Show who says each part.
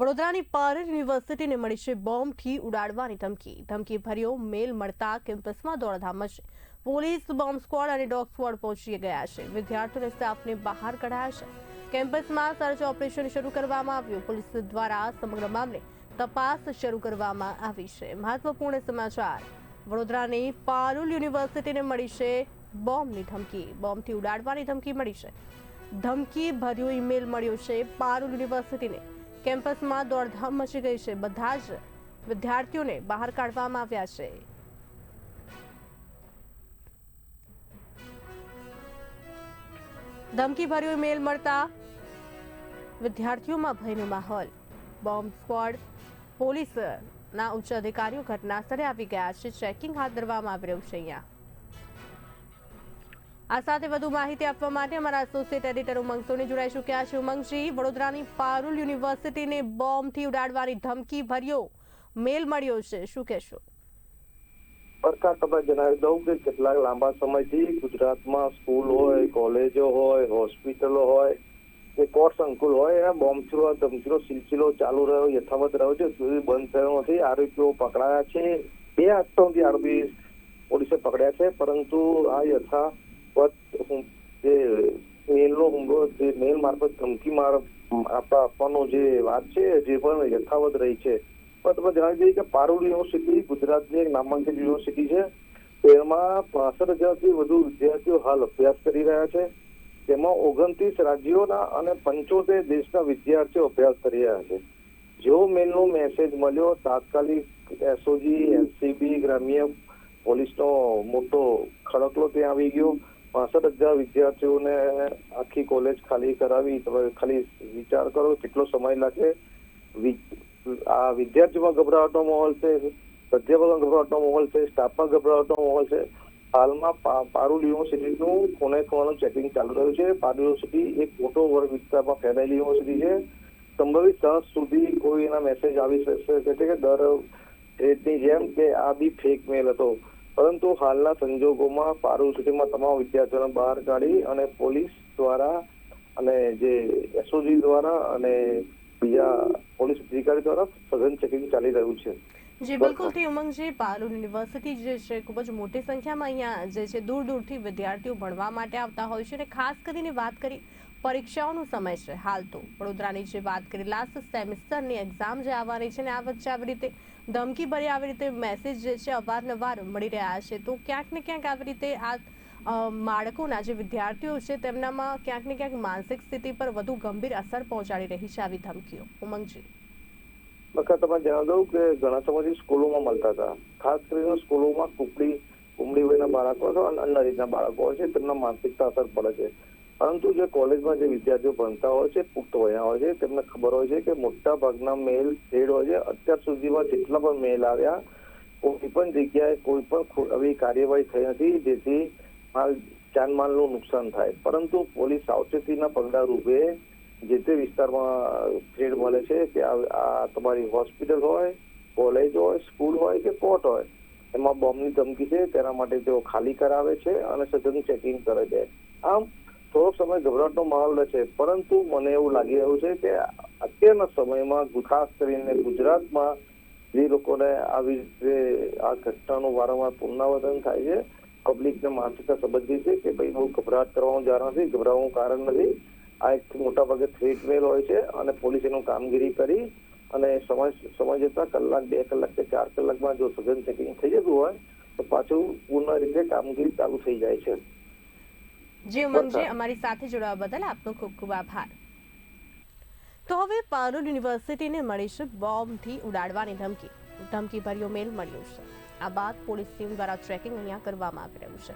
Speaker 1: વડોદરાની પારુલ યુનિવર્સિટીને મળી છે બોમ્બથી ઉડાડવાની ધમકી ભર્યો મેલ મળતા કેમ્પસમાં દોડધામ મચી પોલીસ, બોમ્બ સ્ક્વોડ અને ડોગ સ્ક્વોડ પહોંચી ગયા છે। વિદ્યાર્થીઓ અને સ્ટાફને બહાર કઢાયા છે। કેમ્પસમાં સર્ચ ઓપરેશન શરૂ કરવામાં આવ્યું। પોલીસ દ્વારા સમગ્ર મામલે તપાસ શરૂ કરવામાં આવી છે। મહત્વપૂર્ણ સમાચાર, વડોદરાની પારુલ યુનિવર્સિટીને મળી છે બોમ્બની ધમકી। બોમ્બથી ઉડાડવાની ધમકી મળી છે। ધમકી ભર્યો ઈમેલ મળ્યો છે પારુલ યુનિવર્સિટીને। કેમ્પસમાં દોડધામ મચી ગઈ છે। બધા જ વિદ્યાર્થીઓને બહાર કાઢવામાં આવ્યા છે। ધમકી ભર્યો ઈમેલ મળતા વિદ્યાર્થીઓમાં ભયનો માહોલ। બોમ્બ સ્ક્વોડ, પોલીસના ઉચ્ચ અધિકારીઓ ઘટના સ્થળે આવી ગયા છે। ચેકિંગ હાથ ધરવામાં આવી રહ્યું છે। અહીંયા આ સાથે વધુ માહિતી આપવા માટે અમારા એસોસિએટ એડિટર ઉમંગ સોની જોડાઈ ચૂક્યા છે। ઉમંગજી, વડોદરાની પારુલ યુનિવર્સિટીને બોમ્બથી ઉડાડવાની ધમકી ભર્યો મેલ મળ્યો છે, શું કહેશો?
Speaker 2: સરકાર તમને જણાવી દઉં કે કેટલાક લાંબા સમયથી ગુજરાતમાં સ્કૂલ હોય, કોલેજો હોય, હોસ્પિટલો હોય કે કોર્ટ સંકુલ હોય, એના બોમ્બનો ધમકીનો સિલસિલો ચાલુ રહ્યો, યથાવત રહ્યો છે। સુધી બંધ થયો નથી। આરોપીઓ પકડાયા છે। 2 આતંકી આરોપી પોલીસે પકડ્યા છે, પરંતુ આ જે મેલનો હુમલો, જે મેલ મારફત ધમકી આપવાનો જે વાત છે, જે પણ યથાવત રહી છે। પણ તમે જણાવી દઈએ કે પારુલ યુનિવર્સિટી ગુજરાતની એક નામાંકિત યુનિવર્સિટી છે। તેમાં 65,000થી વધુ વિદ્યાર્થીઓ હાલ અભ્યાસ કરી રહ્યા છે। તેમાં 29 રાજ્યોના અને 75 દેશના વિદ્યાર્થીઓ અભ્યાસ કરી રહ્યા છે। જેવો મેલનો મેસેજ મળ્યો, તાત્કાલિક એસઓજી, એલસીબી, ગ્રામ્ય પોલીસનો મોટો ખડકલો ત્યાં આવી ગયો। 65,000 વિદ્યાર્થીઓને આખી કોલેજ ખાલી કરાવી। તમે ખાલી વિચાર કરો કેટલો સમય લાગે। આ વિદ્યાર્થીઓમાં ગભરાટનો માહોલ છે, અધ્યાપકોમાં ગભરાટનો માહોલ છે, સ્ટાફમાં ગભરાટનો માહોલ છે। હાલમાં પારુલ યુનિવર્સિટીનું ખૂણે ખૂણાનું ચેકિંગ ચાલુ રહ્યું છે। પારુલ યુનિવર્સિટી એક મોટો વર્ગ વિસ્તારમાં ફેલાયેલી યુનિવર્સિટી છે। સંભવિત સહજ સુધી કોઈ એના મેસેજ આવી શકે છે કે દર થ્રેડની જેમ કે આ બી ફેક મેલ હતો, પરંતુ હાલના સંજોગોમાં પારુલ યુનિવર્સિટીમાં તમામ વિદ્યાર્થીઓને બહાર કાઢી અને પોલીસ દ્વારા અને જે એસઓજી દ્વારા અને બીજા પોલીસ અધિકારી દ્વારા સઘન ચેકિંગ ચાલી રહ્યું છે।
Speaker 1: જી બિલકુલથી ઉમંગજી, પારુલ યુનિવર્સિટી જે છે ખૂબ જ મોટી સંખ્યામાં અહીંયા જે છે દૂર દૂરથી વિદ્યાર્થીઓ ભણવા માટે આવતા હોય છે। અને ખાસ કરીને વાત કરી પરીક્ષાઓનો સમય છે હાલ, તો વડોદરાની જે વાત કરી લાસ્ટ સેમિસ્ટરની એક્ઝામ જે આવવાની છે ને આ વચ્ચે આવી રીતે ધમકી ભરી આવી રીતે મેસેજ જે છે અવારનવાર મળી રહ્યા છે, તો ક્યાંક ને ક્યાંક આવી રીતે આ બાળકોના જે વિદ્યાર્થીઓ છે તેમનામાં ક્યાંક ને ક્યાંક માનસિક સ્થિતિ પર વધુ ગંભીર અસર પહોંચાડી રહી છે આવી ધમકીઓ। ઉમંગજી,
Speaker 2: તમને જણાવી દઉં કે ઘણા સમયથી સ્કૂલોમાં મળતા હતા। ખાસ કરીને સ્કૂલોમાં કુમળી વયના બાળકો અને અન્ય રીતના બાળકો હોય છે, તેમના માનસિકતા અસર પડે છે। પરંતુ જે કોલેજમાં જે વિદ્યાર્થીઓ ભણતા હોય છે, પુખ્ત વયના હોય છે, તેમને ખબર હોય છે કે મોટા ભાગના મેલ થ્રેડ હોય છે। અત્યાર સુધીમાં જેટલા પણ મેલ આવ્યા, કોઈ પણ જગ્યાએ કોઈ પણ આવી કાર્યવાહી થઈ નથી જેથી જાનમાલનું નુકસાન થાય। પરંતુ પોલીસ સાવચેતીના પગલા રૂપે જે તે વિસ્તારમાં થ્રેડ મળે છે કે આ તમારી હોસ્પિટલ હોય, કોલેજ હોય, સ્કૂલ હોય કે કોર્ટ હોય, એમાં બોમ્બની ધમકી છે, તેના માટે તેઓ ખાલી કરાવે છે અને સઘન ચેકિંગ કરે છે। આમ થોડોક સમય ગભરાટનો માહોલ રહે છે, પરંતુ મને એવું લાગી રહ્યું છે કે અત્યારના સમયમાં ખાસ કરીને ગુજરાતમાં જે લોકોને આવી રીતે આ ઘટનાનું વારંવાર પુનરાવર્તન થાય છે, પબ્લિકને માનસિકતા સમજવી છે કે ભાઈ બહુ ગભરાટ કરવાનું કારણ નથી, ગભરાવાનું કારણ નથી। આ એક મોટા ભાગે થ્રેટ મેલ હોય છે અને પોલીસ એનું કામગીરી કરી અને સમય જતા કલાક, 2 કલાક કે 4 કલાકમાં જો સઘન ચેકિંગ થઈ જતું હોય તો પાછું પૂર્ણ રીતે કામગીરી ચાલુ થઈ જાય છે।
Speaker 1: જી ઉમંગજી, અમારી સાથે જોડાવા બદલ આપનો ખૂબ ખૂબ આભાર। તો હવે પારુલ યુનિવર્સિટીને મળી છે બોમ્બથી ઉડાડવાની ધમકી ભર્યો મેલ મળ્યો છે। આ બાદ પોલીસ ટીમ દ્વારા ચેકિંગ અહીંયા કરવામાં આવી રહ્યું છે।